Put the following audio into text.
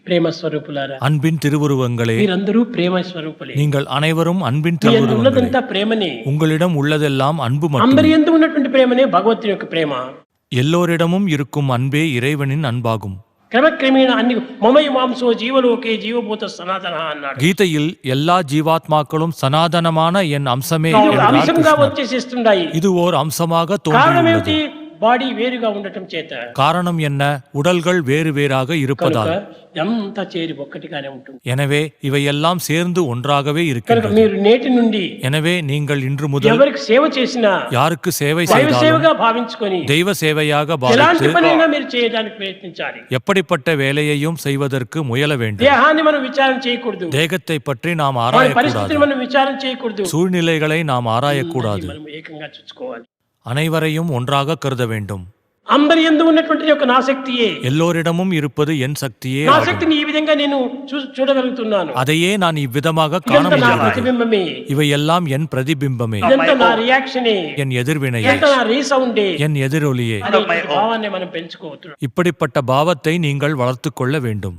ప్రేమ స్వరూపులారా, அன்பின் திருவுருவங்களே, మీరందరూ ప్రేమ స్వరూపులే. நீங்கள் అனைவரும் అన్பின் మీ యందు திருவுருவங்களே. ఉన్నదంతా ప్రేమనే. உங்களிடம் உள்ளதெல்லாம் அன்பு అందరి மட்டுமே. యందు ఉన్నటువంటి ప్రేమనే భగవంతుని యొక్క ప్రేమ. எல்லோரிடமும் இருக்கும் அன்பே இறைவனின் அன்பாகும். క్రమక్రమేణ అన్ని మమయ మాంసో జీవలోకే జీవభూత సనాతన అన్నాడు. గీతயில் எல்லா ஜீவாத்மாக்களும் சனாதனமான என் அம்சமே ఇది ఒక என்றார் అంశంగా கிருஷ்ணர். వచ్చేసేస్తున్నాయి. இது ஓர் அம்சமாக కారణం தோன்றியுள்ளது. ఏమిటి? బాడీ వేరుగా ఉండటం చేత. காரணம் என்ன? உடல்கள் வேறு வேறாக కనుక இருப்பதால். ఎంత చేరి ఒక్కటిగానే ఉంటుంది. எனவே இவையெல்லாம் சேர்ந்து ஒன்றாகவே కనుక இருக்கின்றது. మీరు నేటి నుండి எனவே நீங்கள் இன்று முதல் ఎవరికి సేవ చేసినా யாருக்கு சேவை దైవ செய்தாலும் సేవగా భావించుకొని தெய்வ சேவையாக ఎలాంటి பாவித்து పనైనా మీరు చేయడానికి ప్రయత్నించాలి. எப்படிப்பட்ட வேலையையும் செய்வதற்கு முயல வேண்டும். దేహాన్ని మనం విచారం చేయకూడదు. தேகத்தை பற்றி நாம் మన ஆராயக்கூடாது. పరిస్థితిని మనం విచారం చేయకూడదు. சூழ்நிலைகளை நாம் ஆராயக்கூடாது. మనం ఏకంగా చూసుకోవాలి. அனைவரையும் ஒன்றாக கருத வேண்டும். అందరి యందు ఉన్నటువంటి యొక్క నాశక్తియే. எல்லோரிடமும் இருப்பது என் சக்தியே ஆகும். నాశక్తిని ఈ విధంగా నేను చూడగలుగుతున్నాను. அதையே நான் இவ்விதமாக காண ఇదంతా నా முடிகிறது. ప్రతిబింబమే. இவையெல்லாம் என் பிரதிபிம்பமே, ఇదంతా నా రియాక్షనే. என் எதிர்வினையே, ఇదంతా నా రీసౌండే. என் எதிரொலியே. అనే భావాన్ని మనం పెంచుకోవచ్చు. இப்படிப்பட்ட பாவத்தை நீங்கள் வளர்த்துக் கொள்ள வேண்டும்.